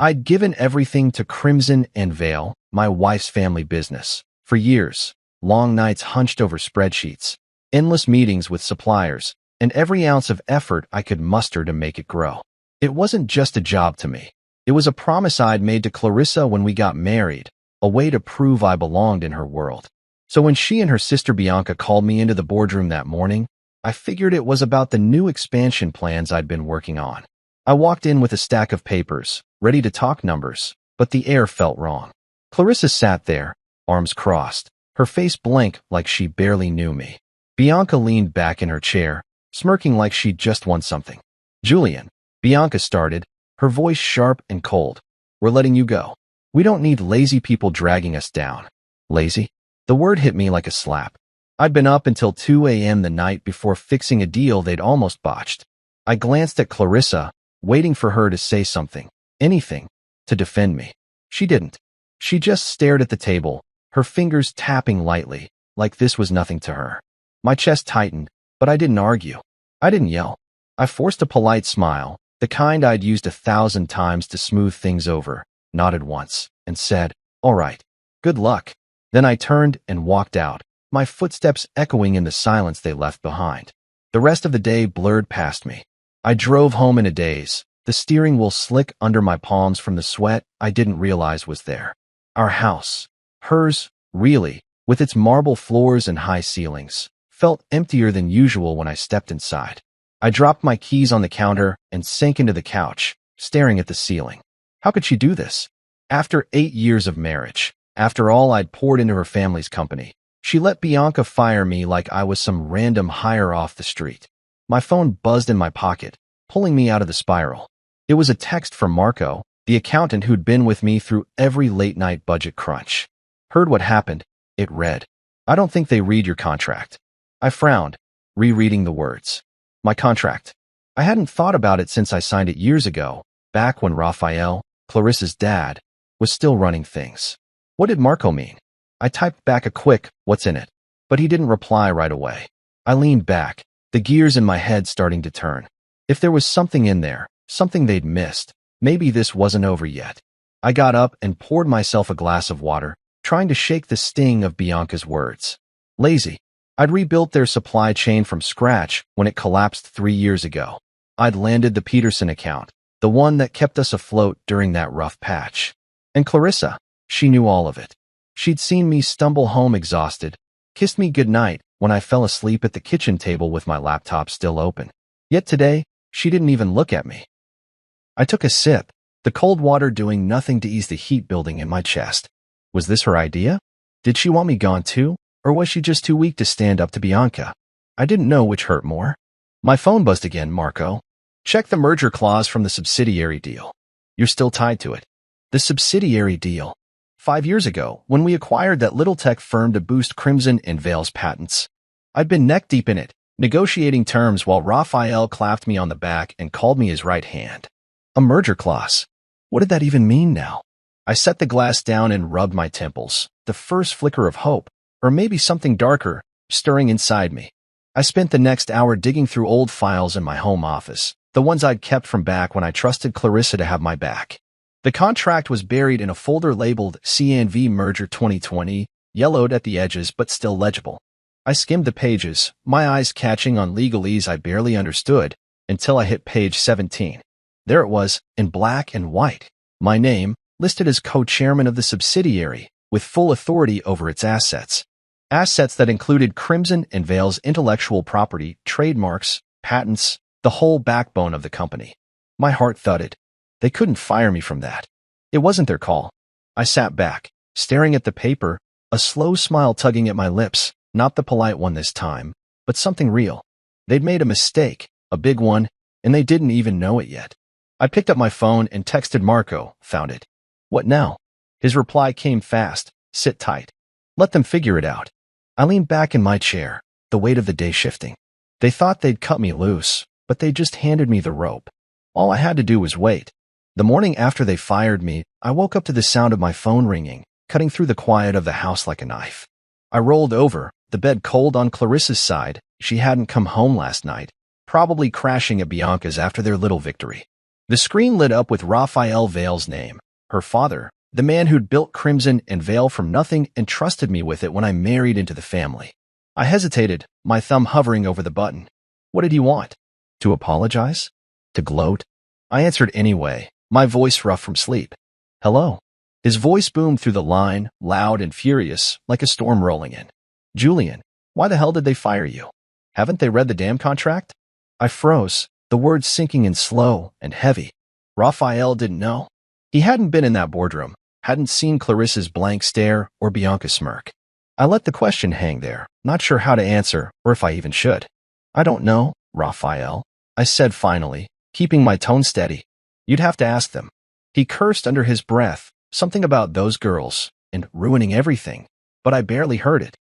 I'd given everything to Crimson and Veil, my wife's family business. For years, long nights hunched over spreadsheets, endless meetings with suppliers, and every ounce of effort I could muster to make it grow. It wasn't just a job to me. It was a promise I'd made to Clarissa when we got married, a way to prove I belonged in her world. So when she and her sister Bianca called me into the boardroom that morning, I figured it was about the new expansion plans I'd been working on. I walked in with a stack of papers, ready to talk numbers, but the air felt wrong. Clarissa sat there, arms crossed, her face blank like she barely knew me. Bianca leaned back in her chair, smirking like she'd just won something. "Julian," Bianca started, her voice sharp and cold. "We're letting you go. We don't need lazy people dragging us down." Lazy? The word hit me like a slap. I'd been up until 2 a.m. the night before fixing a deal they'd almost botched. I glanced at Clarissa, waiting for her to say something, anything, to defend me. She didn't. She just stared at the table, her fingers tapping lightly, like this was nothing to her. My chest tightened, but I didn't argue. I didn't yell. I forced a polite smile, the kind I'd used 1,000 times to smooth things over, nodded once, and said, "All right. Good luck." Then I turned and walked out, my footsteps echoing in the silence they left behind. The rest of the day blurred past me. I drove home in a daze, the steering wheel slick under my palms from the sweat I didn't realize was there. Our house, hers, really, with its marble floors and high ceilings, felt emptier than usual when I stepped inside. I dropped my keys on the counter and sank into the couch, staring at the ceiling. How could she do this? After 8 years of marriage, after all I'd poured into her family's company, she let Bianca fire me like I was some random hire off the street. My phone buzzed in my pocket, pulling me out of the spiral. It was a text from Marco, the accountant who'd been with me through every late-night budget crunch. "Heard what happened," it read. "I don't think they read your contract." I frowned, rereading the words. My contract. I hadn't thought about it since I signed it years ago, back when Raphael, Clarissa's dad, was still running things. What did Marco mean? I typed back a quick, "What's in it?" But he didn't reply right away. I leaned back, the gears in my head starting to turn. If there was something in there, something they'd missed, maybe this wasn't over yet. I got up and poured myself a glass of water, trying to shake the sting of Bianca's words. Lazy. I'd rebuilt their supply chain from scratch when it collapsed 3 years ago. I'd landed the Peterson account, the one that kept us afloat during that rough patch. And Clarissa, she knew all of it. She'd seen me stumble home exhausted, kissed me goodnight when I fell asleep at the kitchen table with my laptop still open. Yet today, she didn't even look at me. I took a sip, the cold water doing nothing to ease the heat building in my chest. Was this her idea? Did she want me gone too? Or was she just too weak to stand up to Bianca? I didn't know which hurt more. My phone buzzed again, "Marco. Check the merger clause from the subsidiary deal. You're still tied to it." The subsidiary deal. 5 years ago, when we acquired that little tech firm to boost Crimson and Veil's patents. I'd been neck-deep in it, negotiating terms while Raphael clapped me on the back and called me his right hand. A merger clause. What did that even mean now? I set the glass down and rubbed my temples, the first flicker of hope, or maybe something darker, stirring inside me. I spent the next hour digging through old files in my home office, the ones I'd kept from back when I trusted Clarissa to have my back. The contract was buried in a folder labeled C&V Merger 2020, yellowed at the edges but still legible. I skimmed the pages, my eyes catching on legalese I barely understood, until I hit page 17. There it was, in black and white. My name, listed as co-chairman of the subsidiary, with full authority over its assets. Assets that included Crimson and Veil's intellectual property, trademarks, patents, the whole backbone of the company. My heart thudded. They couldn't fire me from that. It wasn't their call. I sat back, staring at the paper, a slow smile tugging at my lips, not the polite one this time, but something real. They'd made a mistake, a big one, and they didn't even know it yet. I picked up my phone and texted Marco, found it. "What now?" His reply came fast, "Sit tight. Let them figure it out." I leaned back in my chair, the weight of the day shifting. They thought they'd cut me loose, but they just handed me the rope. All I had to do was wait. The morning after they fired me, I woke up to the sound of my phone ringing, cutting through the quiet of the house like a knife. I rolled over, the bed cold on Clarissa's side. She hadn't come home last night, probably crashing at Bianca's after their little victory. The screen lit up with Raphael Vale's name, her father, the man who'd built Crimson and Vale from nothing and trusted me with it when I married into the family. I hesitated, my thumb hovering over the button. What did he want? To apologize? To gloat? I answered anyway, my voice rough from sleep. Hello. His voice boomed through the line, loud and furious, like a storm rolling in. Julian, why the hell did they fire you? Haven't they read the damn contract? I froze, the words sinking in slow and heavy. Raphael didn't know. He hadn't been in that boardroom, hadn't seen Clarissa's blank stare or Bianca's smirk. I let the question hang there, not sure how to answer or if I even should. I don't know, Raphael, I said finally, keeping my tone steady. You'd have to ask them. He cursed under his breath, something about those girls and ruining everything, but I barely heard it.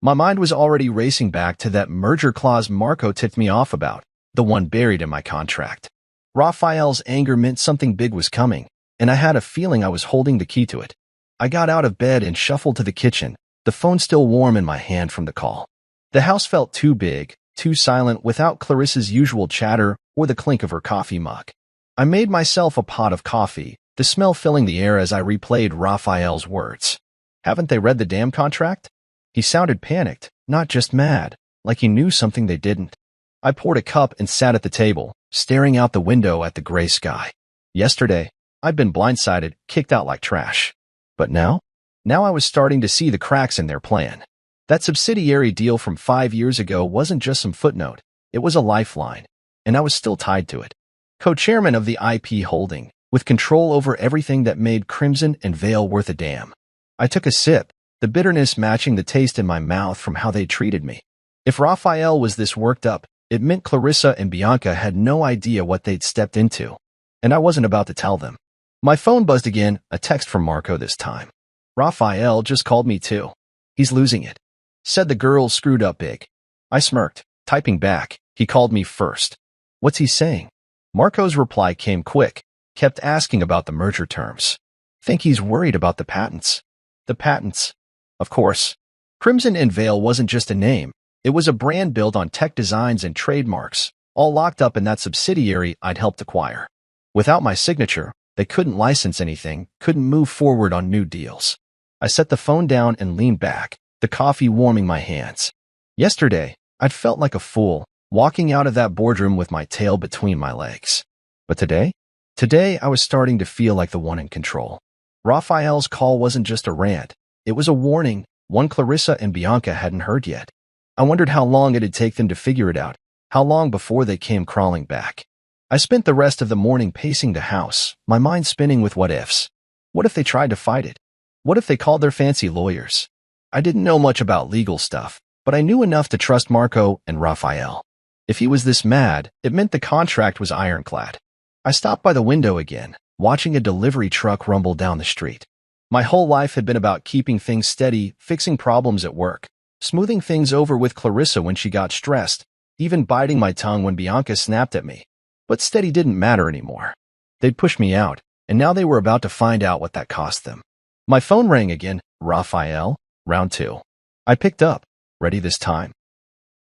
My mind was already racing back to that merger clause Marco tipped me off about, the one buried in my contract. Raphael's anger meant something big was coming, and I had a feeling I was holding the key to it. I got out of bed and shuffled to the kitchen, the phone still warm in my hand from the call. The house felt too big, too silent without Clarissa's usual chatter or the clink of her coffee mug. I made myself a pot of coffee, the smell filling the air as I replayed Raphael's words. Haven't they read the damn contract? He sounded panicked, not just mad, like he knew something they didn't. I poured a cup and sat at the table, staring out the window at the gray sky. Yesterday, I'd been blindsided, kicked out like trash. But now I was starting to see the cracks in their plan. That subsidiary deal from 5 years ago wasn't just some footnote, it was a lifeline, and I was still tied to it. Co-chairman of the IP holding, with control over everything that made Crimson and Vale worth a damn. I took a sip, the bitterness matching the taste in my mouth from how they treated me. If Raphael was this worked up, it meant Clarissa and Bianca had no idea what they'd stepped into, and I wasn't about to tell them. My phone buzzed again, a text from Marco this time. Raphael just called me too. He's losing it. Said the girls screwed up big. I smirked, typing back. He called me first. What's he saying? Marco's reply came quick, kept asking about the merger terms. Think he's worried about the patents. The patents. Of course. Crimson and Vale wasn't just a name. It was a brand built on tech designs and trademarks, all locked up in that subsidiary I'd helped acquire. Without my signature, they couldn't license anything, couldn't move forward on new deals. I set the phone down and leaned back, the coffee warming my hands. Yesterday, I'd felt like a fool, walking out of that boardroom with my tail between my legs. But today I was starting to feel like the one in control. Raphael's call wasn't just a rant. It was a warning, one Clarissa and Bianca hadn't heard yet. I wondered how long it'd take them to figure it out, how long before they came crawling back. I spent the rest of the morning pacing the house, my mind spinning with what-ifs. What if they tried to fight it? What if they called their fancy lawyers? I didn't know much about legal stuff, but I knew enough to trust Marco and Raphael. If he was this mad, it meant the contract was ironclad. I stopped by the window again, watching a delivery truck rumble down the street. My whole life had been about keeping things steady, fixing problems at work, smoothing things over with Clarissa when she got stressed, even biting my tongue when Bianca snapped at me. But steady didn't matter anymore. They'd pushed me out, and now they were about to find out what that cost them. My phone rang again. Raphael, round 2. I picked up, ready this time.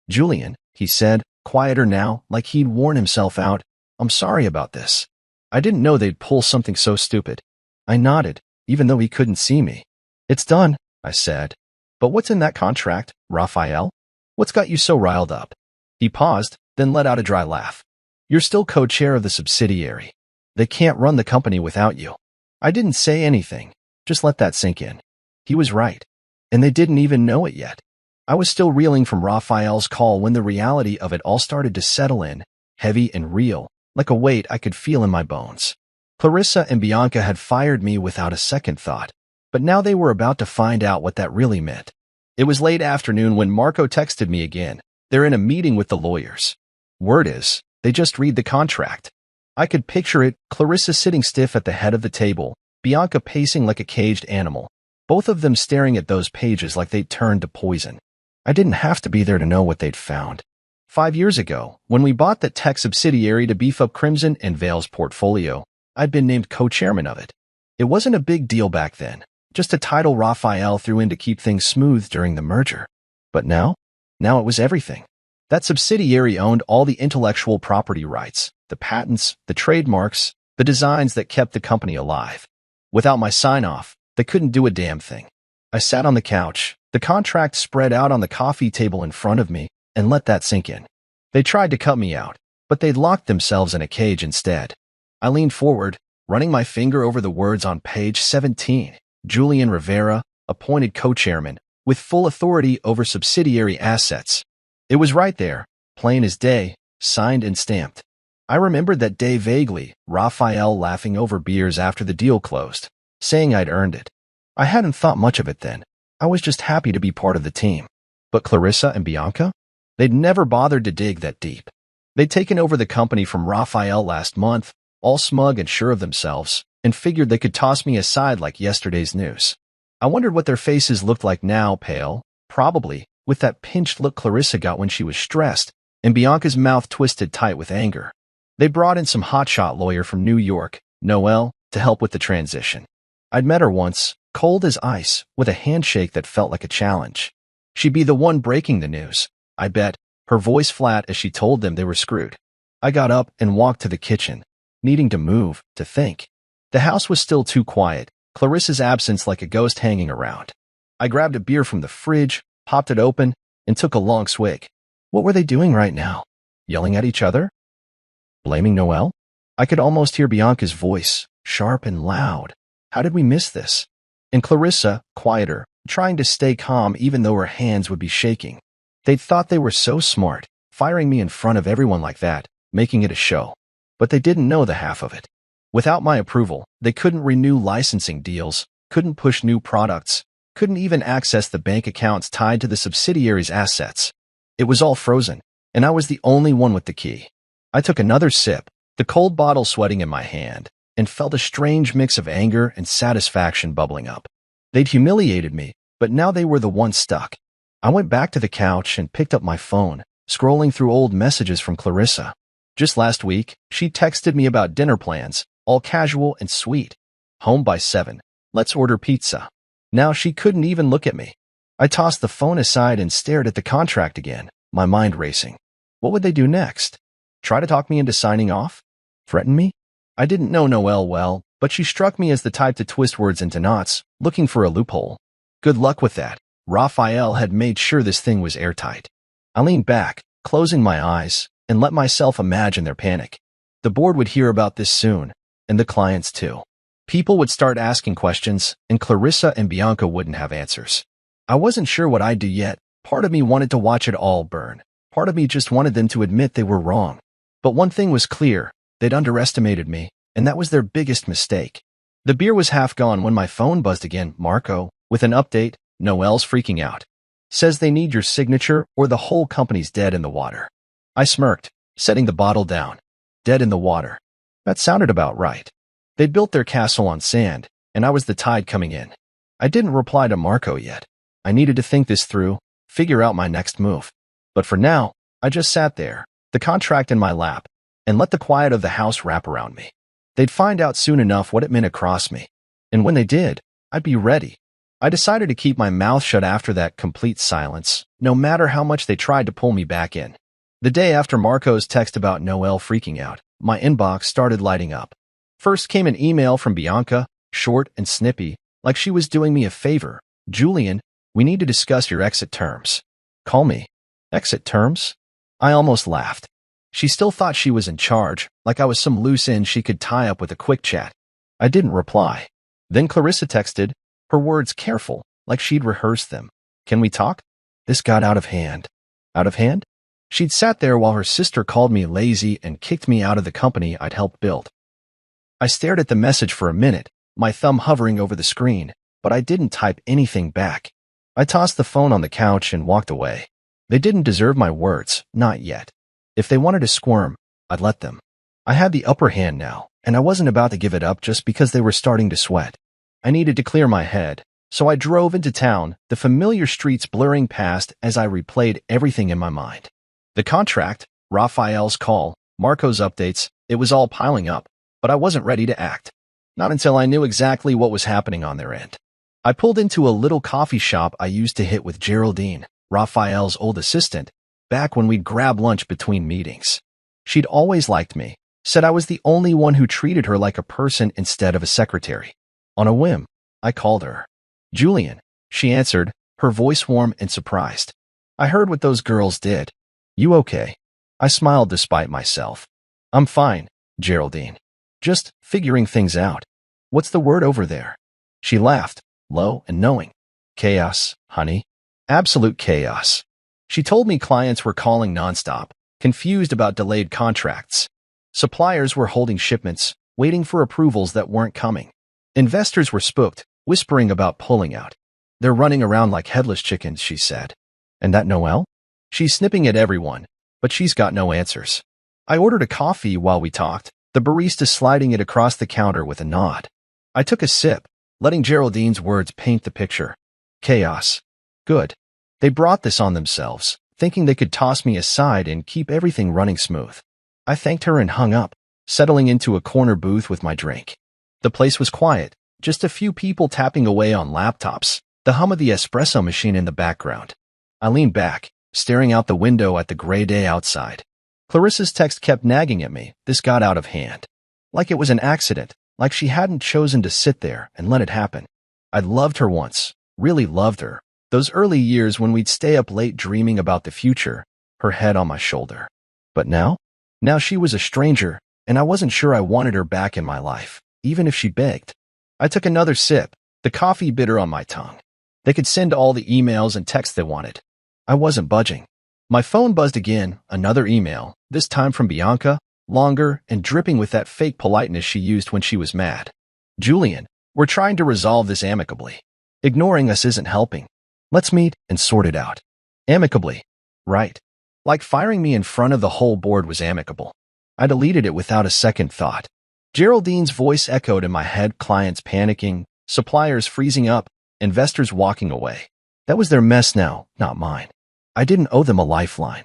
Julian, he said, quieter now, like he'd worn himself out. I'm sorry about this. I didn't know they'd pull something so stupid. I nodded, even though he couldn't see me. It's done, I said. But what's in that contract, Raphael? What's got you so riled up? He paused, then let out a dry laugh. You're still co-chair of the subsidiary. They can't run the company without you. I didn't say anything, just let that sink in. He was right, and they didn't even know it yet. I was still reeling from Raphael's call when the reality of it all started to settle in, heavy and real, like a weight I could feel in my bones. Clarissa and Bianca had fired me without a second thought, but now they were about to find out what that really meant. It was late afternoon when Marco texted me again. They're in a meeting with the lawyers. Word is, they just read the contract. I could picture it, Clarissa sitting stiff at the head of the table, Bianca pacing like a caged animal, both of them staring at those pages like they'd turned to poison. I didn't have to be there to know what they'd found. 5 years ago, when we bought the tech subsidiary to beef up Crimson and Vale's portfolio, I'd been named co-chairman of it. It wasn't a big deal back then, just a title Raphael threw in to keep things smooth during the merger. But now it was everything. That subsidiary owned all the intellectual property rights, the patents, the trademarks, the designs that kept the company alive. Without my sign-off, they couldn't do a damn thing. I sat on the couch, the contract spread out on the coffee table in front of me, and let that sink in. They tried to cut me out, but they'd locked themselves in a cage instead. I leaned forward, running my finger over the words on page 17. Julian Rivera, appointed co-chairman, with full authority over subsidiary assets. It was right there, plain as day, signed and stamped. I remembered that day vaguely, Raphael laughing over beers after the deal closed, saying I'd earned it. I hadn't thought much of it then. I was just happy to be part of the team. But Clarissa and Bianca? They'd never bothered to dig that deep. They'd taken over the company from Raphael last month, all smug and sure of themselves, and figured they could toss me aside like yesterday's news. I wondered what their faces looked like now, pale, probably, with that pinched look Clarissa got when she was stressed, and Bianca's mouth twisted tight with anger. They brought in some hotshot lawyer from New York, Noelle, to help with the transition. I'd met her once, cold as ice, with a handshake that felt like a challenge. She'd be the one breaking the news, I bet, her voice flat as she told them they were screwed. I got up and walked to the kitchen, needing to move, to think. The house was still too quiet, Clarissa's absence like a ghost hanging around. I grabbed a beer from the fridge, popped it open, and took a long swig. What were they doing right now? Yelling at each other? Blaming Noelle? I could almost hear Bianca's voice, sharp and loud. How did we miss this? And Clarissa, quieter, trying to stay calm even though her hands would be shaking. They'd thought they were so smart, firing me in front of everyone like that, making it a show. But they didn't know the half of it. Without my approval, they couldn't renew licensing deals, couldn't push new products, couldn't even access the bank accounts tied to the subsidiary's assets. It was all frozen, and I was the only one with the key. I took another sip, the cold bottle sweating in my hand, and felt a strange mix of anger and satisfaction bubbling up. They'd humiliated me, but now they were the ones stuck. I went back to the couch and picked up my phone, scrolling through old messages from Clarissa. Just last week, she texted me about dinner plans, all casual and sweet. Home by 7. Let's order pizza. Now she couldn't even look at me. I tossed the phone aside and stared at the contract again, my mind racing. What would they do next? Try to talk me into signing off? Threaten me? I didn't know Noelle well, but she struck me as the type to twist words into knots, looking for a loophole. Good luck with that. Raphael had made sure this thing was airtight. I leaned back, closing my eyes, and let myself imagine their panic. The board would hear about this soon, and the clients too. People would start asking questions, and Clarissa and Bianca wouldn't have answers. I wasn't sure what I'd do yet. Part of me wanted to watch it all burn. Part of me just wanted them to admit they were wrong. But one thing was clear. They'd underestimated me, and that was their biggest mistake. The beer was half gone when my phone buzzed again. Marco, with an update, Noelle's freaking out. Says they need your signature or the whole company's dead in the water. I smirked, setting the bottle down. Dead in the water. That sounded about right. They'd built their castle on sand, and I was the tide coming in. I didn't reply to Marco yet. I needed to think this through, figure out my next move. But for now, I just sat there, the contract in my lap, and let the quiet of the house wrap around me. They'd find out soon enough what it meant across me. And when they did, I'd be ready. I decided to keep my mouth shut after that complete silence, no matter how much they tried to pull me back in. The day after Marco's text about Noelle freaking out, my inbox started lighting up. First came an email from Bianca, short and snippy, like she was doing me a favor. Julian, we need to discuss your exit terms. Call me. Exit terms? I almost laughed. She still thought she was in charge, like I was some loose end she could tie up with a quick chat. I didn't reply. Then Clarissa texted, her words careful, like she'd rehearsed them. Can we talk? This got out of hand. Out of hand? She'd sat there while her sister called me lazy and kicked me out of the company I'd helped build. I stared at the message for a minute, my thumb hovering over the screen, but I didn't type anything back. I tossed the phone on the couch and walked away. They didn't deserve my words, not yet. If they wanted to squirm, I'd let them. I had the upper hand now, and I wasn't about to give it up just because they were starting to sweat. I needed to clear my head, so I drove into town, the familiar streets blurring past as I replayed everything in my mind. The contract, Raphael's call, Marco's updates, it was all piling up, but I wasn't ready to act. Not until I knew exactly what was happening on their end. I pulled into a little coffee shop I used to hit with Geraldine, Raphael's old assistant, back when we'd grab lunch between meetings. She'd always liked me, said I was the only one who treated her like a person instead of a secretary. On a whim, I called her. "Julian," she answered, her voice warm and surprised. "I heard what those girls did. You okay?" I smiled despite myself. "I'm fine, Geraldine. Just figuring things out. What's the word over there?" She laughed, low and knowing. "Chaos, honey. Absolute chaos." She told me clients were calling nonstop, confused about delayed contracts. Suppliers were holding shipments, waiting for approvals that weren't coming. Investors were spooked, whispering about pulling out. "They're running around like headless chickens," she said. "And that Noelle? She's snipping at everyone, but she's got no answers." I ordered a coffee while we talked, the barista sliding it across the counter with a nod. I took a sip, letting Geraldine's words paint the picture. Chaos. Good. They brought this on themselves, thinking they could toss me aside and keep everything running smooth. I thanked her and hung up, settling into a corner booth with my drink. The place was quiet, just a few people tapping away on laptops, the hum of the espresso machine in the background. I leaned back, staring out the window at the gray day outside. Clarissa's text kept nagging at me. This got out of hand. Like it was an accident, like she hadn't chosen to sit there and let it happen. I'd loved her once, really loved her. Those early years when we'd stay up late dreaming about the future, her head on my shoulder. But now? Now she was a stranger, and I wasn't sure I wanted her back in my life, even if she begged. I took another sip, the coffee bitter on my tongue. They could send all the emails and texts they wanted. I wasn't budging. My phone buzzed again, another email, this time from Bianca, longer and dripping with that fake politeness she used when she was mad. "Julian, we're trying to resolve this amicably. Ignoring us isn't helping. Let's meet and sort it out." Amicably. Right. Like firing me in front of the whole board was amicable. I deleted it without a second thought. Geraldine's voice echoed in my head, clients panicking, suppliers freezing up, investors walking away. That was their mess now, not mine. I didn't owe them a lifeline.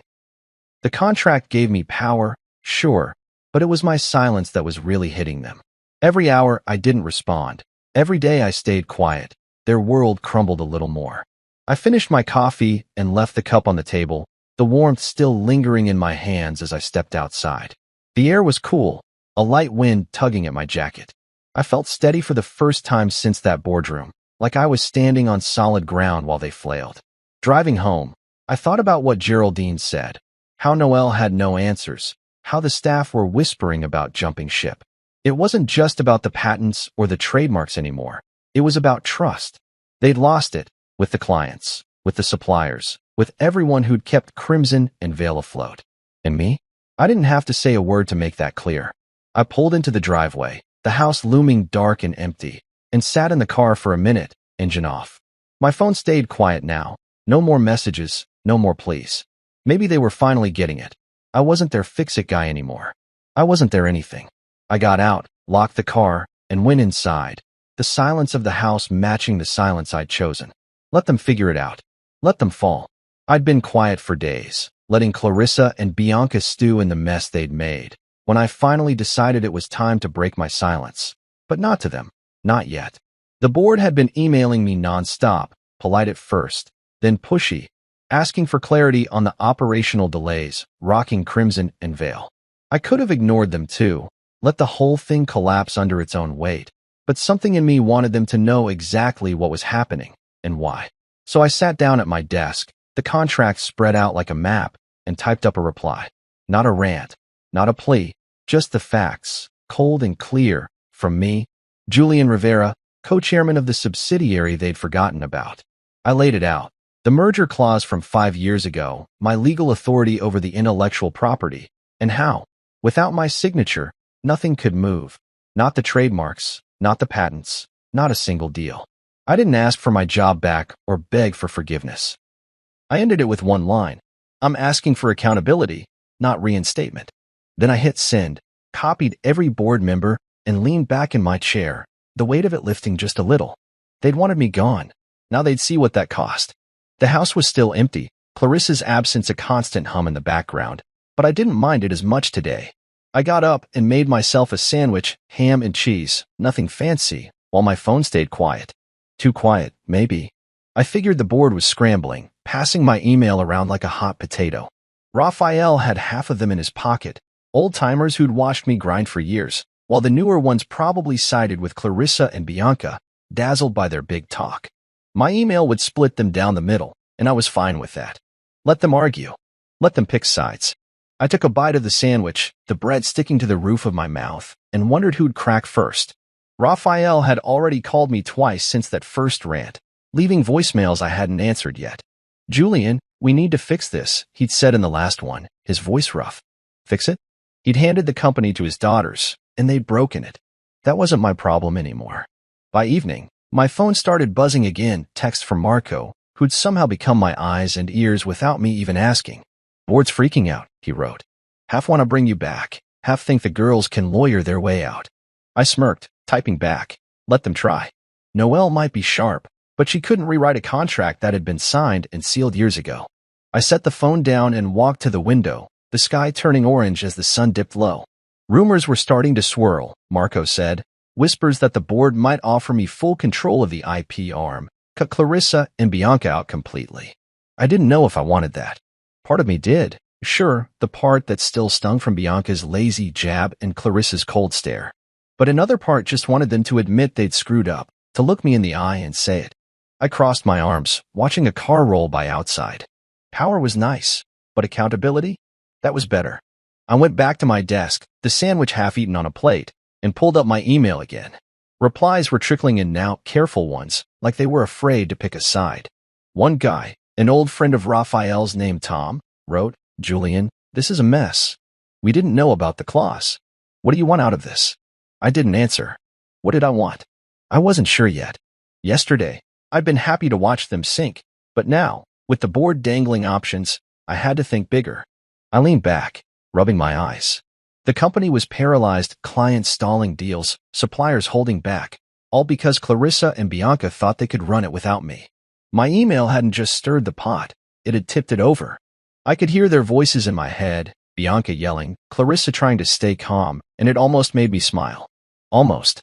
The contract gave me power, sure, but it was my silence that was really hitting them. Every hour I didn't respond. Every day I stayed quiet. Their world crumbled a little more. I finished my coffee and left the cup on the table, the warmth still lingering in my hands as I stepped outside. The air was cool, a light wind tugging at my jacket. I felt steady for the first time since that boardroom, like I was standing on solid ground while they flailed. Driving home, I thought about what Geraldine said, how Noelle had no answers, how the staff were whispering about jumping ship. It wasn't just about the patents or the trademarks anymore. It was about trust. They'd lost it with the clients, with the suppliers, with everyone who'd kept Crimson and Veil afloat. And me? I didn't have to say a word to make that clear. I pulled into the driveway, the house looming dark and empty, and sat in the car for a minute, engine off. My phone stayed quiet now. No more messages, no more pleas. Maybe they were finally getting it. I wasn't their fix-it guy anymore. I wasn't their anything. I got out, locked the car, and went inside, the silence of the house matching the silence I'd chosen. Let them figure it out. Let them fall. I'd been quiet for days, letting Clarissa and Bianca stew in the mess they'd made, when I finally decided it was time to break my silence. But not to them. Not yet. The board had been emailing me nonstop, polite at first, then pushy, asking for clarity on the operational delays, rocking Crimson and Veil. I could have ignored them too, let the whole thing collapse under its own weight, but something in me wanted them to know exactly what was happening and why. So I sat down at my desk, the contract spread out like a map, and typed up a reply. Not a rant, not a plea, just the facts, cold and clear, from me, Julian Rivera, co-chairman of the subsidiary they'd forgotten about. I laid it out. The merger clause from 5 years ago, my legal authority over the intellectual property, and how, without my signature, nothing could move. Not the trademarks, not the patents, not a single deal. I didn't ask for my job back or beg for forgiveness. I ended it with one line. I'm asking for accountability, not reinstatement. Then I hit send, copied every board member, and leaned back in my chair, the weight of it lifting just a little. They'd wanted me gone. Now they'd see what that cost. The house was still empty, Clarissa's absence a constant hum in the background, but I didn't mind it as much today. I got up and made myself a sandwich, ham and cheese, nothing fancy, while my phone stayed quiet. Too quiet, maybe. I figured the board was scrambling, passing my email around like a hot potato. Raphael had half of them in his pocket, old-timers who'd watched me grind for years, while the newer ones probably sided with Clarissa and Bianca, dazzled by their big talk. My email would split them down the middle, and I was fine with that. Let them argue. Let them pick sides. I took a bite of the sandwich, the bread sticking to the roof of my mouth, and wondered who'd crack first. Raphael had already called me twice since that first rant, leaving voicemails I hadn't answered yet. "Julian, we need to fix this," he'd said in the last one, his voice rough. Fix it? He'd handed the company to his daughters, and they'd broken it. That wasn't my problem anymore. By evening, my phone started buzzing again, text from Marco, who'd somehow become my eyes and ears without me even asking. "Board's freaking out," he wrote. "Half want to bring you back, half think the girls can lawyer their way out." I smirked, typing back, "Let them try." Noelle might be sharp, but she couldn't rewrite a contract that had been signed and sealed years ago. I set the phone down and walked to the window, the sky turning orange as the sun dipped low. Rumors were starting to swirl, Marco said, whispers that the board might offer me full control of the IP arm, cut Clarissa and Bianca out completely. I didn't know if I wanted that. Part of me did. Sure, the part that still stung from Bianca's lazy jab and Clarissa's cold stare. But another part just wanted them to admit they'd screwed up, to look me in the eye and say it. I crossed my arms, watching a car roll by outside. Power was nice, but accountability? That was better. I went back to my desk, the sandwich half-eaten on a plate, and pulled up my email again. Replies were trickling in now, careful ones, like they were afraid to pick a side. One guy, an old friend of Raphael's named Tom, wrote, "Julian, this is a mess. We didn't know about the clause. What do you want out of this?" I didn't answer. What did I want? I wasn't sure yet. Yesterday, I'd been happy to watch them sink, but now, with the board dangling options, I had to think bigger. I leaned back, rubbing my eyes. The company was paralyzed, clients stalling deals, suppliers holding back, all because Clarissa and Bianca thought they could run it without me. My email hadn't just stirred the pot, it had tipped it over. I could hear their voices in my head, Bianca yelling, Clarissa trying to stay calm, and it almost made me smile. Almost.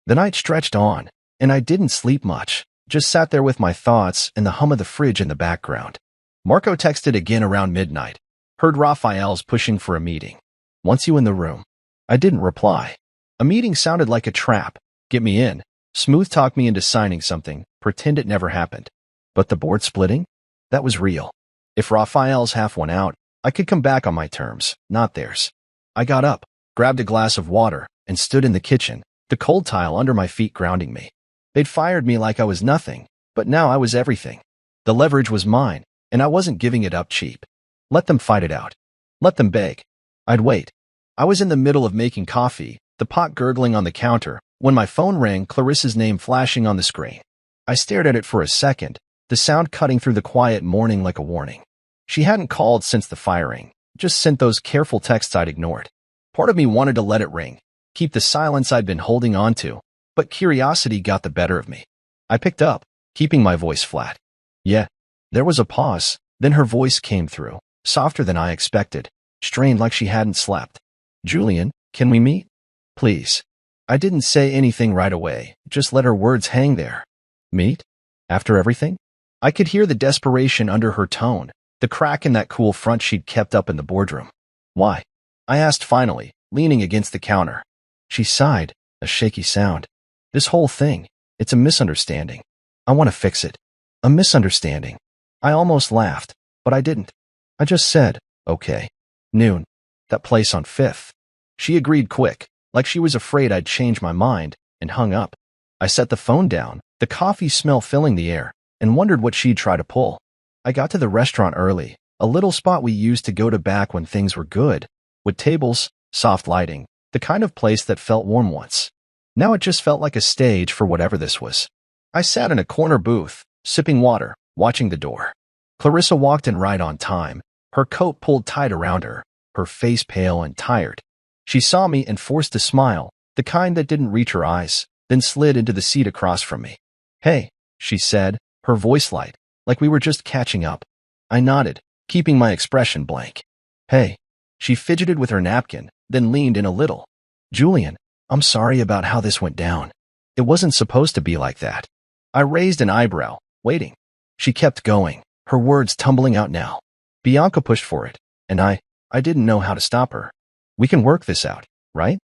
The night stretched on, and I didn't sleep much, just sat there with my thoughts and the hum of the fridge in the background. Marco texted again around midnight. Heard Raphael's pushing for a meeting. "Wants you in the room." I didn't reply. A meeting sounded like a trap. Get me in, smooth talk me into signing something, pretend it never happened. But the board splitting? That was real. If Raphael's half won out, I could come back on my terms, not theirs. I got up, grabbed a glass of water, and stood in the kitchen, the cold tile under my feet grounding me. They'd fired me like I was nothing, but now I was everything. The leverage was mine, and I wasn't giving it up cheap. Let them fight it out. Let them beg. I'd wait. I was in the middle of making coffee, the pot gurgling on the counter, when my phone rang, Clarissa's name flashing on the screen. I stared at it for a second, the sound cutting through the quiet morning like a warning. She hadn't called since the firing, just sent those careful texts I'd ignored. Part of me wanted to let it ring, keep the silence I'd been holding on to, but curiosity got the better of me. I picked up, keeping my voice flat. "Yeah." There was a pause, then her voice came through, softer than I expected, strained like she hadn't slept. "Julian, can we meet? Please." I didn't say anything right away, just let her words hang there. Meet? After everything? I could hear the desperation under her tone, the crack in that cool front she'd kept up in the boardroom. "Why?" I asked finally, leaning against the counter. She sighed, a shaky sound. "This whole thing, it's a misunderstanding. I want to fix it." A misunderstanding. I almost laughed, but I didn't. I just said, "Okay. Noon. That place on 5th. She agreed quick, like she was afraid I'd change my mind, and hung up. I set the phone down, the coffee smell filling the air, and wondered what she'd try to pull. I got to the restaurant early, a little spot we used to go to back when things were good, with tables, soft lighting, the kind of place that felt warm once. Now it just felt like a stage for whatever this was. I sat in a corner booth, sipping water, watching the door. Clarissa walked in right on time, her coat pulled tight around her, her face pale and tired. She saw me and forced a smile, the kind that didn't reach her eyes, then slid into the seat across from me. "Hey," she said, her voice light, like we were just catching up. I nodded, keeping my expression blank. "Hey." She fidgeted with her napkin, then leaned in a little. "Julian, I'm sorry about how this went down. It wasn't supposed to be like that." I raised an eyebrow, waiting. She kept going, her words tumbling out now. Bianca pushed for it, and I didn't know how to stop her. We can work this out, right?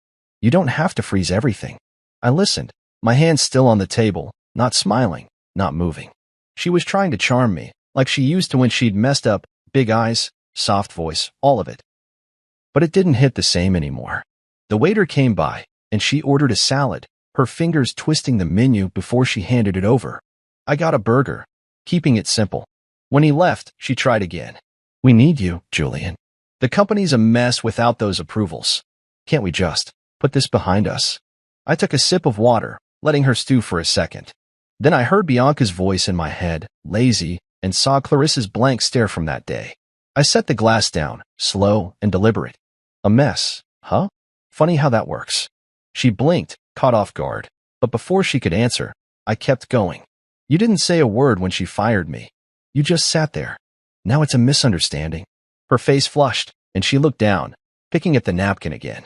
You don't have to freeze everything. I listened, my hands still on the table, not smiling, not moving. She was trying to charm me, like she used to when she'd messed up, big eyes, soft voice, all of it. But it didn't hit the same anymore. The waiter came by, and she ordered a salad, her fingers twisting the menu before she handed it over. I got a burger, keeping it simple. When he left, she tried again. We need you, Julian. The company's a mess without those approvals. Can't we just put this behind us? I took a sip of water, letting her stew for a second. Then I heard Bianca's voice in my head, lazy, and saw Clarissa's blank stare from that day. I set the glass down, slow and deliberate. A mess, huh? Funny how that works. She blinked, caught off guard, but before she could answer, I kept going. You didn't say a word when she fired me. You just sat there. Now it's a misunderstanding. Her face flushed, and she looked down, picking at the napkin again.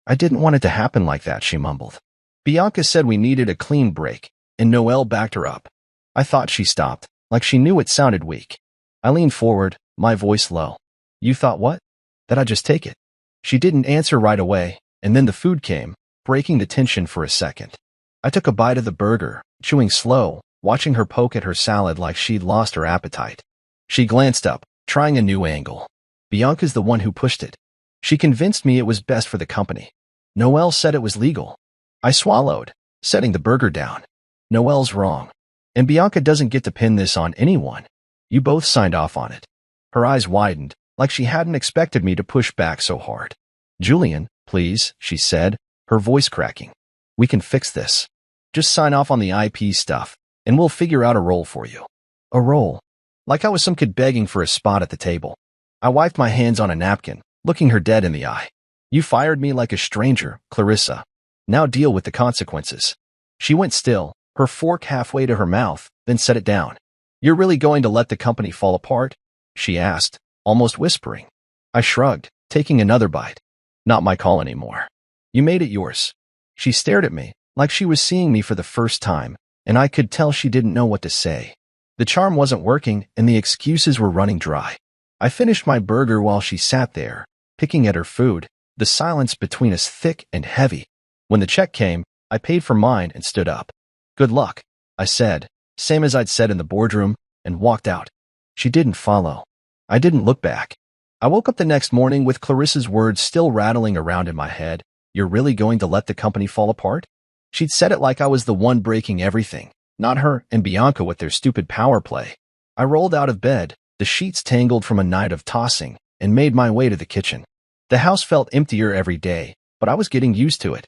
I didn't want it to happen like that, she mumbled. Bianca said we needed a clean break, and Noelle backed her up. I thought she stopped, like she knew it sounded weak. I leaned forward, my voice low. You thought what? That I'd just take it. She didn't answer right away, and then the food came, breaking the tension for a second. I took a bite of the burger, chewing slow, watching her poke at her salad like she'd lost her appetite. She glanced up, trying a new angle. Bianca's the one who pushed it. She convinced me it was best for the company. Noelle said it was legal. I swallowed, setting the burger down. Noelle's wrong. And Bianca doesn't get to pin this on anyone. You both signed off on it. Her eyes widened, like she hadn't expected me to push back so hard. Julian, please, she said, her voice cracking. We can fix this. Just sign off on the IP stuff, and we'll figure out a role for you. A role? Like I was some kid begging for a spot at the table. I wiped my hands on a napkin, looking her dead in the eye. You fired me like a stranger, Clarissa. Now deal with the consequences. She went still, her fork halfway to her mouth, then set it down. You're really going to let the company fall apart? She asked, almost whispering. I shrugged, taking another bite. Not my call anymore. You made it yours. She stared at me, like she was seeing me for the first time, and I could tell she didn't know what to say. The charm wasn't working, and the excuses were running dry. I finished my burger while she sat there, picking at her food, the silence between us thick and heavy. When the check came, I paid for mine and stood up. Good luck, I said, same as I'd said in the boardroom, and walked out. She didn't follow. I didn't look back. I woke up the next morning with Clarissa's words still rattling around in my head. You're really going to let the company fall apart? She'd said it like I was the one breaking everything, not her and Bianca with their stupid power play. I rolled out of bed, the sheets tangled from a night of tossing, and made my way to the kitchen. The house felt emptier every day, but I was getting used to it.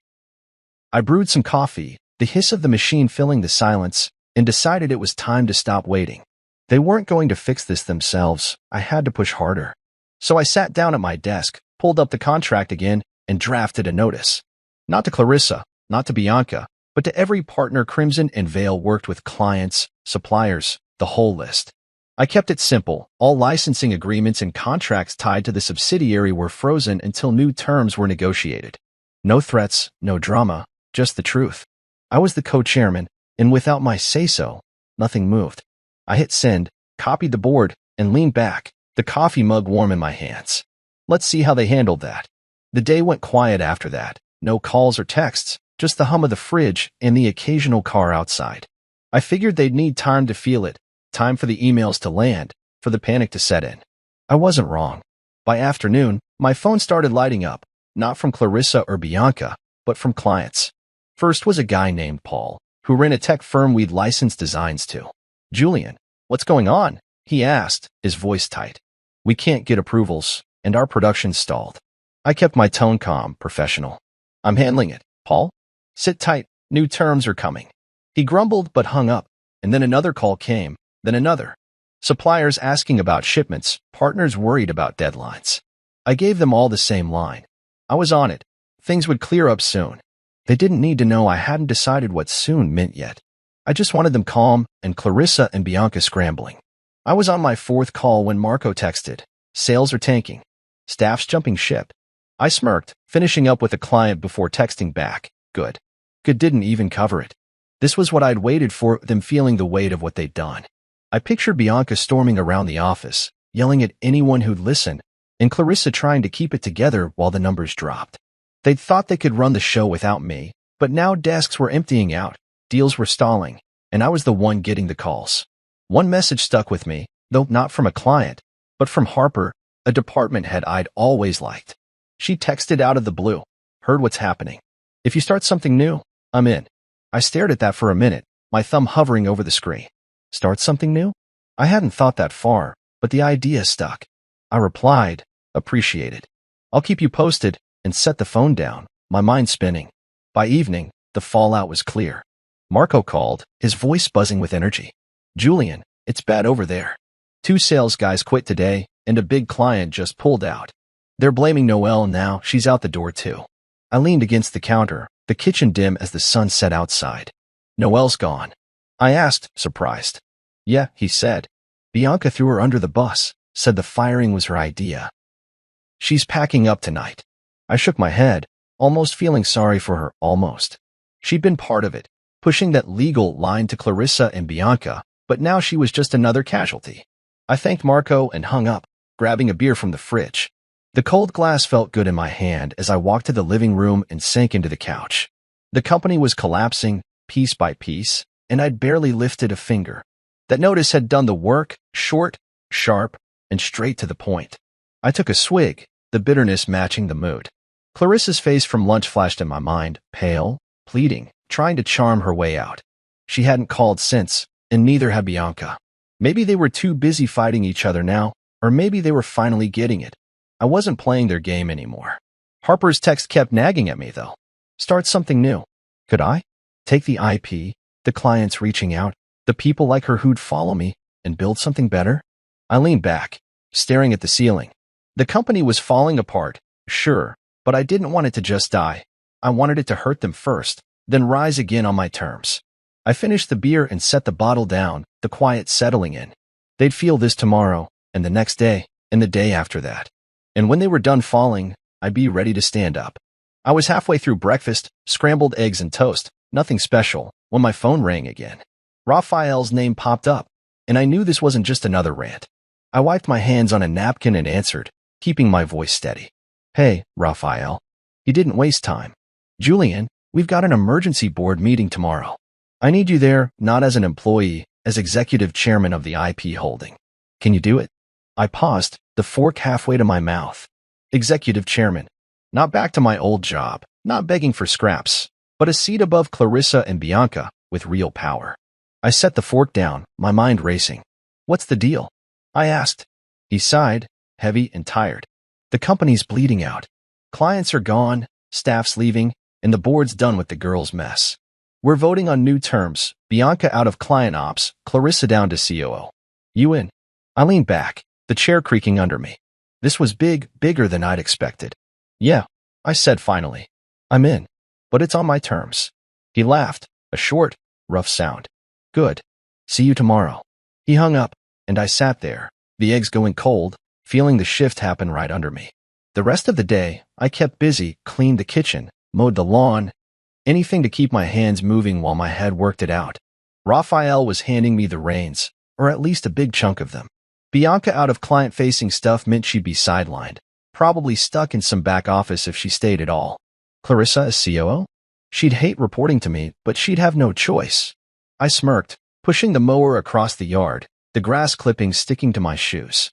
I brewed some coffee, the hiss of the machine filling the silence, and decided it was time to stop waiting. They weren't going to fix this themselves. I had to push harder. So I sat down at my desk, pulled up the contract again, and drafted a notice. Not to Clarissa, not to Bianca, but to every partner Crimson and Veil worked with, clients, suppliers, the whole list. I kept it simple. All licensing agreements and contracts tied to the subsidiary were frozen until new terms were negotiated. No threats, no drama, just the truth. I was the co-chairman, and without my say-so, nothing moved. I hit send, copied the board, and leaned back, the coffee mug warm in my hands. Let's see how they handled that. The day went quiet after that. No calls or texts, just the hum of the fridge and the occasional car outside. I figured they'd need time to feel it, time for the emails to land, for the panic to set in. I wasn't wrong. By afternoon, my phone started lighting up, not from Clarissa or Bianca, but from clients. First was a guy named Paul, who ran a tech firm we'd licensed designs to. Julian, what's going on? He asked, his voice tight. We can't get approvals, and our production stalled. I kept my tone calm, professional. I'm handling it, Paul. Sit tight, new terms are coming. He grumbled but hung up, and then another call came, then another. Suppliers asking about shipments, partners worried about deadlines. I gave them all the same line. I was on it. Things would clear up soon. They didn't need to know I hadn't decided what soon meant yet. I just wanted them calm, and Clarissa and Bianca scrambling. I was on my fourth call when Marco texted. Sales are tanking. Staff's jumping ship. I smirked, finishing up with a client before texting back. Good. Good didn't even cover it. This was what I'd waited for, them feeling the weight of what they'd done. I pictured Bianca storming around the office, yelling at anyone who'd listen, and Clarissa trying to keep it together while the numbers dropped. They'd thought they could run the show without me, but now desks were emptying out, deals were stalling, and I was the one getting the calls. One message stuck with me, though not from a client, but from Harper, a department head I'd always liked. She texted out of the blue, "Heard what's happening. If you start something new, I'm in." I stared at that for a minute, my thumb hovering over the screen. Start something new? I hadn't thought that far, but the idea stuck. I replied, "Appreciated. I'll keep you posted," and set the phone down, my mind spinning. By evening, the fallout was clear. Marco called, his voice buzzing with energy. "Julian, it's bad over there. 2 sales guys quit today, and a big client just pulled out. They're blaming Noelle now, she's out the door too." I leaned against the counter, the kitchen dim as the sun set outside. "Noelle's gone?" I asked, surprised. "Yeah," he said. "Bianca threw her under the bus, said the firing was her idea. She's packing up tonight." I shook my head, almost feeling sorry for her, almost. She'd been part of it, pushing that legal line to Clarissa and Bianca, but now she was just another casualty. I thanked Marco and hung up, grabbing a beer from the fridge. The cold glass felt good in my hand as I walked to the living room and sank into the couch. The company was collapsing, piece by piece, and I'd barely lifted a finger. That notice had done the work, short, sharp, and straight to the point. I took a swig, the bitterness matching the mood. Clarissa's face from lunch flashed in my mind, pale, pleading, trying to charm her way out. She hadn't called since, and neither had Bianca. Maybe they were too busy fighting each other now, or maybe they were finally getting it. I wasn't playing their game anymore. Harper's text kept nagging at me, though. Start something new. Could I? Take the IP, the clients reaching out, the people like her who'd follow me, and build something better? I leaned back, staring at the ceiling. The company was falling apart, sure, but I didn't want it to just die. I wanted it to hurt them first, then rise again on my terms. I finished the beer and set the bottle down, the quiet settling in. They'd feel this tomorrow, and the next day, and the day after that. And when they were done falling, I'd be ready to stand up. I was halfway through breakfast, scrambled eggs and toast, nothing special, when my phone rang again. Raphael's name popped up, and I knew this wasn't just another rant. I wiped my hands on a napkin and answered, keeping my voice steady. "Hey, Raphael." He didn't waste time. "Julian, we've got an emergency board meeting tomorrow. I need you there, not as an employee, as executive chairman of the IP holding. Can you do it?" I paused, the fork halfway to my mouth. Executive chairman. Not back to my old job, not begging for scraps, but a seat above Clarissa and Bianca with real power. I set the fork down, my mind racing. "What's the deal?" I asked. He sighed, heavy and tired. "The company's bleeding out. Clients are gone, staff's leaving, and the board's done with the girls' mess. We're voting on new terms, Bianca out of client ops, Clarissa down to COO. You in?" I leaned back, the chair creaking under me. This was bigger than I'd expected. "Yeah," I said finally. "I'm in, but it's on my terms." He laughed, a short, rough sound. "Good. See you tomorrow." He hung up, and I sat there, the eggs going cold, feeling the shift happen right under me. The rest of the day, I kept busy, cleaned the kitchen, mowed the lawn, anything to keep my hands moving while my head worked it out. Raphael was handing me the reins, or at least a big chunk of them. Bianca out of client-facing stuff meant she'd be sidelined, probably stuck in some back office if she stayed at all. Clarissa as COO? She'd hate reporting to me, but she'd have no choice. I smirked, pushing the mower across the yard, the grass clippings sticking to my shoes.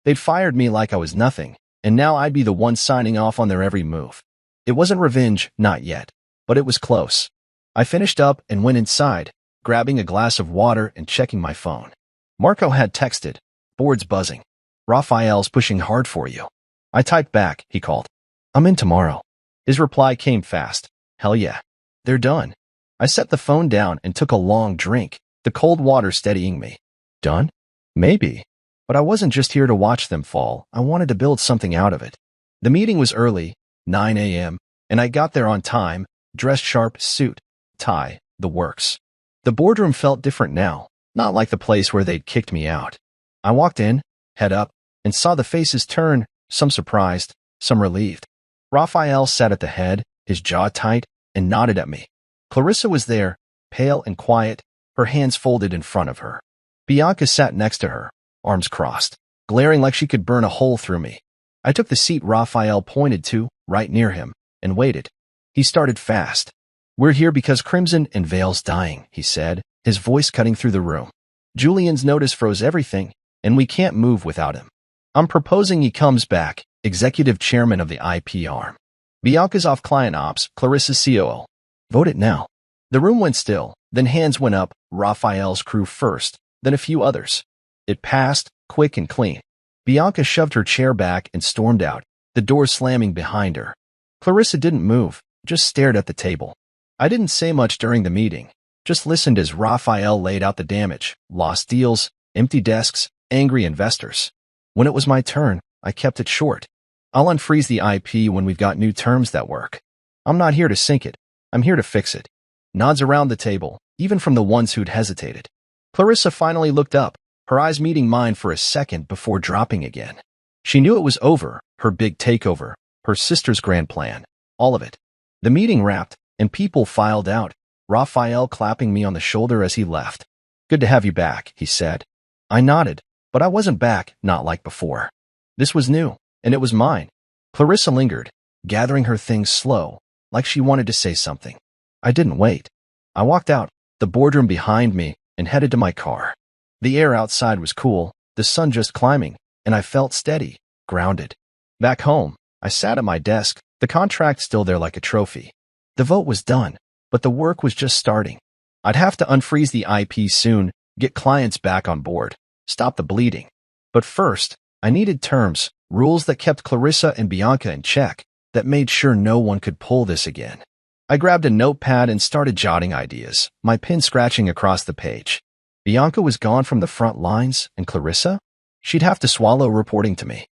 They'd fired me like I was nothing, and now I'd be the one signing off on their every move. It wasn't revenge, not yet, but it was close. I finished up and went inside, grabbing a glass of water and checking my phone. Marco had texted, "Board's buzzing. Raphael's pushing hard for you." I typed back, he called. "I'm in tomorrow." His reply came fast. "Hell yeah. They're done." I set the phone down and took a long drink, the cold water steadying me. Done? Maybe. But I wasn't just here to watch them fall. I wanted to build something out of it. The meeting was early, 9 a.m., and I got there on time, dressed sharp, suit, tie, the works. The boardroom felt different now, not like the place where they'd kicked me out. I walked in, head up, and saw the faces turn, some surprised, some relieved. Raphael sat at the head, his jaw tight, and nodded at me. Clarissa was there, pale and quiet, her hands folded in front of her. Bianca sat next to her, arms crossed. glaring like she could burn a hole through me. I took the seat Raphael pointed to, right near him, and waited. He started fast. "We're here because Crimson and Vale's dying," he said, his voice cutting through the room. "Julian's notice froze everything, and we can't move without him. I'm proposing he comes back, executive chairman of the IP arm. Bianca's off client ops, Clarissa's COO. Vote it now." The room went still, then hands went up, Raphael's crew first, then a few others. It passed, quick and clean. Bianca shoved her chair back and stormed out, the door slamming behind her. Clarissa didn't move, just stared at the table. I didn't say much during the meeting, just listened as Raphael laid out the damage, lost deals, empty desks, angry investors. When it was my turn, I kept it short. "I'll unfreeze the IP when we've got new terms that work. I'm not here to sink it, I'm here to fix it." Nods around the table, even from the ones who'd hesitated. Clarissa finally looked up, her eyes meeting mine for a second before dropping again. She knew it was over, her big takeover, her sister's grand plan, all of it. The meeting wrapped, and people filed out, Raphael clapping me on the shoulder as he left. "Good to have you back," he said. I nodded, but I wasn't back, not like before. This was new, and it was mine. Clarissa lingered, gathering her things slow, like she wanted to say something. I didn't wait. I walked out, the boardroom behind me, and headed to my car. The air outside was cool, the sun just climbing, and I felt steady, grounded. Back home, I sat at my desk, the contract still there like a trophy. The vote was done, but the work was just starting. I'd have to unfreeze the IP soon, get clients back on board, stop the bleeding. But first, I needed terms, rules that kept Clarissa and Bianca in check, that made sure no one could pull this again. I grabbed a notepad and started jotting ideas, my pen scratching across the page. Bianca was gone from the front lines, and Clarissa? She'd have to swallow reporting to me.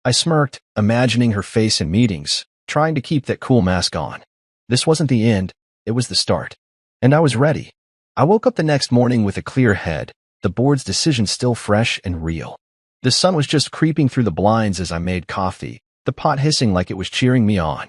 I smirked, imagining her face in meetings, trying to keep that cool mask on. This wasn't the end, it was the start. And I was ready. I woke up the next morning with a clear head, the board's decision still fresh and real. The sun was just creeping through the blinds as I made coffee, the pot hissing like it was cheering me on.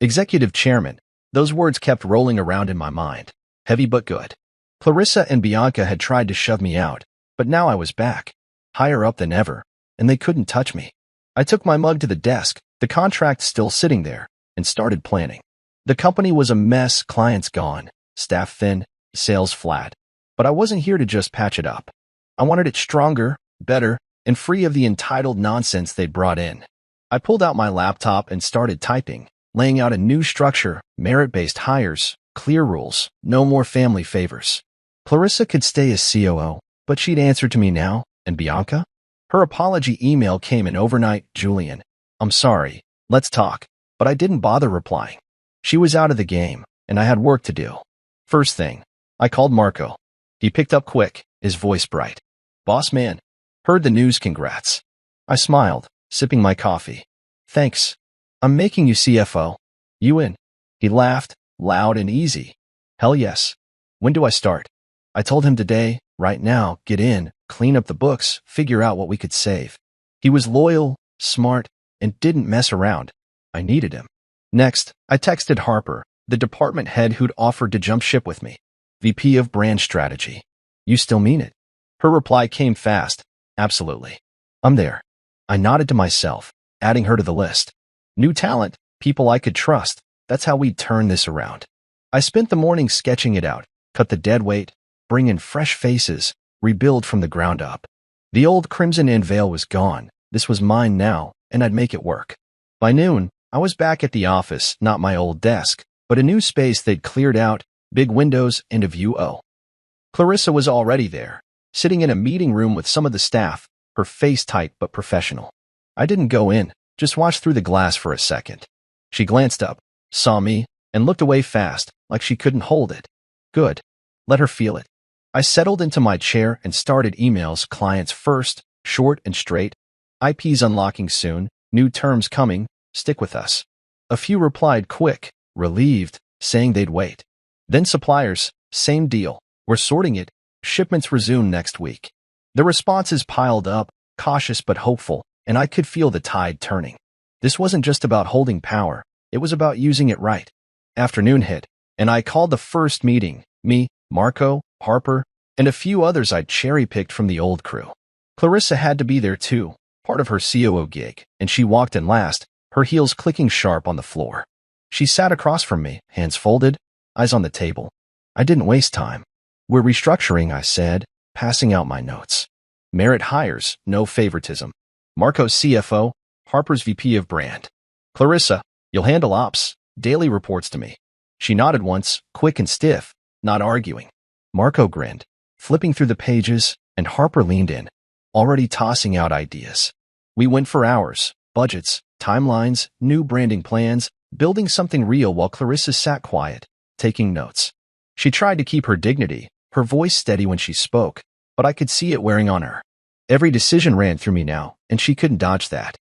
Executive chairman, those words kept rolling around in my mind, heavy but good. Clarissa and Bianca had tried to shove me out, but now I was back, higher up than ever, and they couldn't touch me. I took my mug to the desk, the contract still sitting there, and started planning. The company was a mess, clients gone, staff thin, sales flat. But I wasn't here to just patch it up. I wanted it stronger, better, and free of the entitled nonsense they'd brought in. I pulled out my laptop and started typing, laying out a new structure, merit-based hires, clear rules, no more family favors. Clarissa could stay as COO, but she'd answer to me now, and Bianca? Her apology email came in overnight. "Julian, I'm sorry, let's talk," but I didn't bother replying. She was out of the game, and I had work to do. First thing, I called Marco. He picked up quick, his voice bright. "Boss man, heard the news, congrats." I smiled, sipping my coffee. "Thanks. I'm making you CFO. You in?" He laughed, loud and easy. "Hell yes. When do I start?" I told him today, right now, get in, clean up the books, figure out what we could save. He was loyal, smart, and didn't mess around. I needed him. Next, I texted Harper, the department head who'd offered to jump ship with me. VP of Brand Strategy. "You still mean it?" Her reply came fast. "Absolutely. I'm there." I nodded to myself, adding her to the list. New talent, people I could trust. That's how we'd turn this around. I spent the morning sketching it out, cut the dead weight, bring in fresh faces, rebuild from the ground up. The old Crimson and Veil was gone. This was mine now, and I'd make it work. By noon, I was back at the office, not my old desk, but a new space they'd cleared out, big windows and a view. Clarissa was already there, sitting in a meeting room with some of the staff, her face tight but professional. I didn't go in, just watched through the glass for a second. She glanced up, saw me, and looked away fast, like she couldn't hold it. Good. Let her feel it. I settled into my chair and started emails. Clients first, short and straight. IP's unlocking soon, new terms coming, stick with us. A few replied quick, relieved, saying they'd wait. Then suppliers, same deal, we're sorting it, shipments resume next week. The responses piled up, cautious but hopeful, and I could feel the tide turning. This wasn't just about holding power, it was about using it right. Afternoon hit, and I called the first meeting, me, Marco, Harper, and a few others I'd cherry-picked from the old crew. Clarissa had to be there too, part of her COO gig, and she walked in last, her heels clicking sharp on the floor. She sat across from me, hands folded, eyes on the table. I didn't waste time. We're restructuring, I said, passing out my notes. Merit hires, no favoritism. Marco's CFO, Harper's VP of brand. Clarissa, you'll handle ops, daily reports to me. She nodded once, quick and stiff, not arguing. Marco grinned, flipping through the pages, and Harper leaned in, already tossing out ideas. We went for hours, budgets, timelines, new branding plans, building something real while Clarissa sat quiet, taking notes. She tried to keep her dignity, her voice steady when she spoke, but I could see it wearing on her. Every decision ran through me now, and she couldn't dodge that.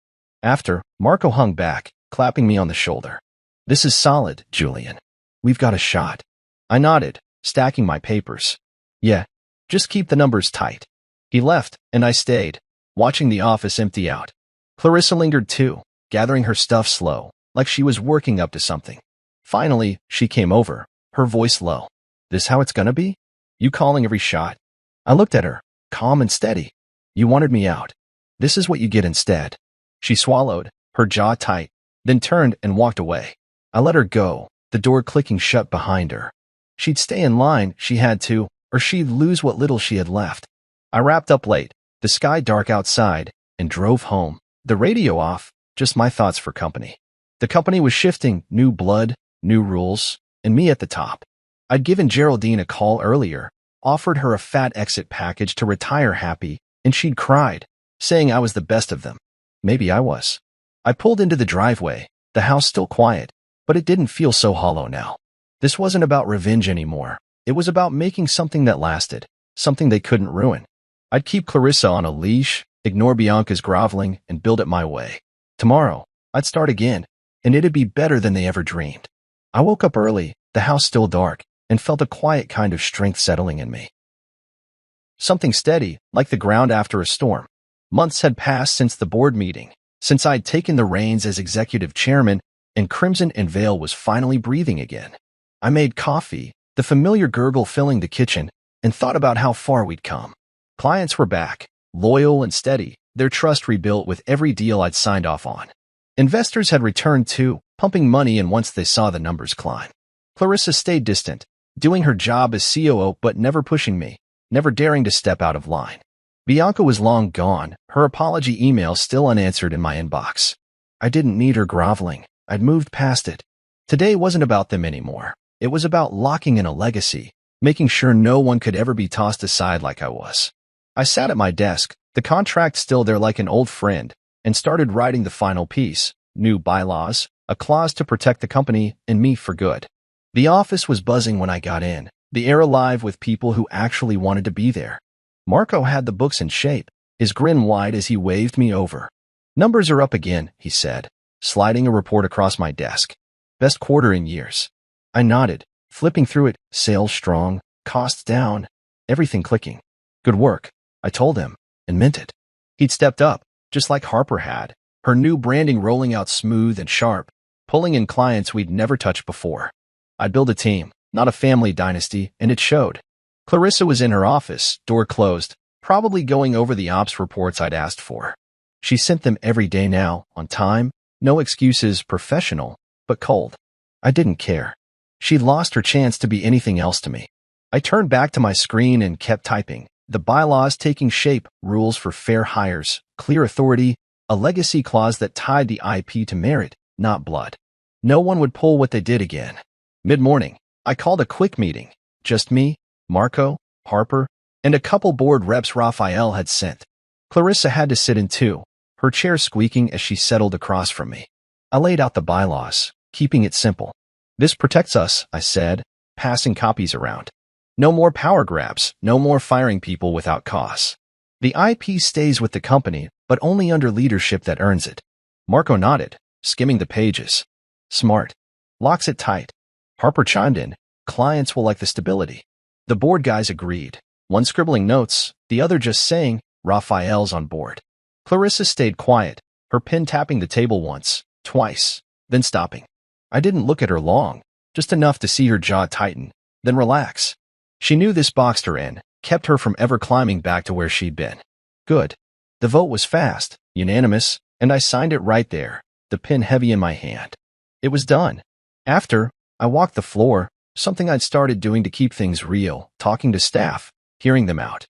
After, Marco hung back, clapping me on the shoulder. This is solid, Julian. We've got a shot. I nodded, stacking my papers. Yeah, just keep the numbers tight. He left, and I stayed, watching the office empty out. Clarissa lingered too, gathering her stuff slow, like she was working up to something. Finally, she came over, her voice low. This how it's gonna be? You calling every shot? I looked at her, calm and steady. You wanted me out. This is what you get instead. She swallowed, her jaw tight, then turned and walked away. I let her go, the door clicking shut behind her. She'd stay in line, she had to, or she'd lose what little she had left. I wrapped up late, the sky dark outside, and drove home. The radio off, just my thoughts for company. The company was shifting, new blood, new rules, and me at the top. I'd given Geraldine a call earlier, offered her a fat exit package to retire happy, and she'd cried, saying I was the best of them. Maybe I was. I pulled into the driveway, the house still quiet, but it didn't feel so hollow now. This wasn't about revenge anymore. It was about making something that lasted, something they couldn't ruin. I'd keep Clarissa on a leash, ignore Bianca's groveling, and build it my way. Tomorrow, I'd start again, and it'd be better than they ever dreamed. I woke up early, the house still dark, and felt a quiet kind of strength settling in me. Something steady, like the ground after a storm. Months had passed since the board meeting, since I'd taken the reins as executive chairman, and Crimson and Vale was finally breathing again. I made coffee, the familiar gurgle filling the kitchen, and thought about how far we'd come. Clients were back, loyal and steady, their trust rebuilt with every deal I'd signed off on. Investors had returned too, pumping money in once they saw the numbers climb. Clarissa stayed distant, doing her job as COO but never pushing me, never daring to step out of line. Bianca was long gone, her apology email still unanswered in my inbox. I didn't need her groveling, I'd moved past it. Today wasn't about them anymore. It was about locking in a legacy, making sure no one could ever be tossed aside like I was. I sat at my desk, the contract still there like an old friend, and started writing the final piece, new bylaws, a clause to protect the company and me for good. The office was buzzing when I got in, the air alive with people who actually wanted to be there. Marco had the books in shape, his grin wide as he waved me over. Numbers are up again, he said, sliding a report across my desk. Best quarter in years. I nodded, flipping through it, sales strong, costs down, everything clicking. Good work, I told him, and meant it. He'd stepped up, just like Harper had, her new branding rolling out smooth and sharp, pulling in clients we'd never touched before. I'd build a team, not a family dynasty, and it showed. Clarissa was in her office, door closed, probably going over the ops reports I'd asked for. She sent them every day now, on time, no excuses, professional, but cold. I didn't care. She'd lost her chance to be anything else to me. I turned back to my screen and kept typing, the bylaws taking shape, rules for fair hires, clear authority, a legacy clause that tied the IP to merit, not blood. No one would pull what they did again. Mid-morning, I called a quick meeting. Just me, Marco, Harper, and a couple board reps Raphael had sent. Clarissa had to sit in too, her chair squeaking as she settled across from me. I laid out the bylaws, keeping it simple. This protects us, I said, passing copies around. No more power grabs, no more firing people without cause. The IP stays with the company, but only under leadership that earns it. Marco nodded, skimming the pages. Smart. Locks it tight. Harper chimed in, clients will like the stability. The board guys agreed, one scribbling notes, the other just saying, Raphael's on board. Clarissa stayed quiet, her pen tapping the table once, twice, then stopping. I didn't look at her long, just enough to see her jaw tighten, then relax. She knew this boxed her in, kept her from ever climbing back to where she'd been. Good. The vote was fast, unanimous, and I signed it right there, the pen heavy in my hand. It was done. After, I walked the floor, something I'd started doing to keep things real, talking to staff, hearing them out.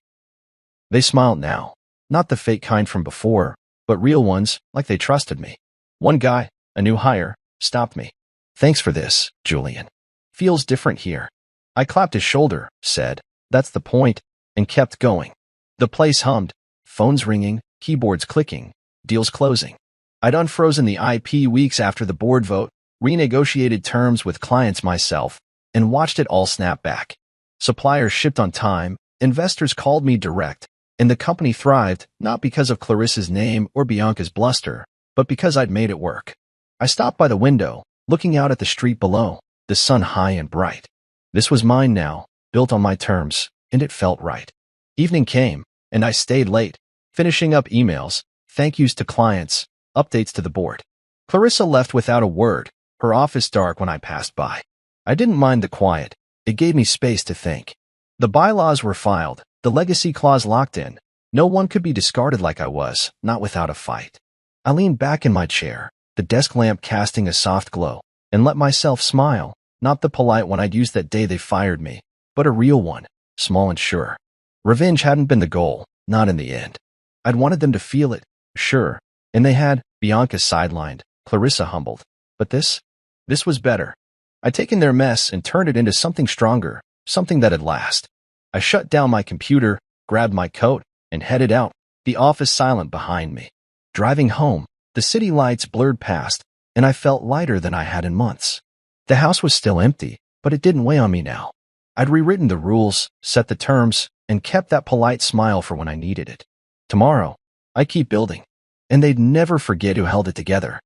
They smiled now, not the fake kind from before, but real ones, like they trusted me. One guy, a new hire, stopped me. "Thanks for this, Julian. Feels different here." I clapped his shoulder, said, "That's the point," and kept going. The place hummed, phones ringing, keyboards clicking, deals closing. I'd unfrozen the IP weeks after the board vote, renegotiated terms with clients myself, and watched it all snap back. Suppliers shipped on time, investors called me direct, and the company thrived not because of Clarissa's name or Bianca's bluster, but because I'd made it work. I stopped by the window, looking out at the street below, the sun high and bright. This was mine now, built on my terms, and it felt right. Evening came, and I stayed late, finishing up emails, thank yous to clients, updates to the board. Clarissa left without a word, her office dark when I passed by. I didn't mind the quiet. It gave me space to think. The bylaws were filed, the legacy clause locked in. No one could be discarded like I was, not without a fight. I leaned back in my chair, the desk lamp casting a soft glow, and let myself smile, not the polite one I'd used that day they fired me, but a real one, small and sure. Revenge hadn't been the goal, not in the end. I'd wanted them to feel it, sure, and they had. Bianca sidelined, Clarissa humbled. But this was better. I'd taken their mess and turned it into something stronger, something that'd last. I shut down my computer, grabbed my coat, and headed out, the office silent behind me. Driving home, the city lights blurred past, and I felt lighter than I had in months. The house was still empty, but it didn't weigh on me now. I'd rewritten the rules, set the terms, and kept that polite smile for when I needed it. Tomorrow, I keep building, and they'd never forget who held it together.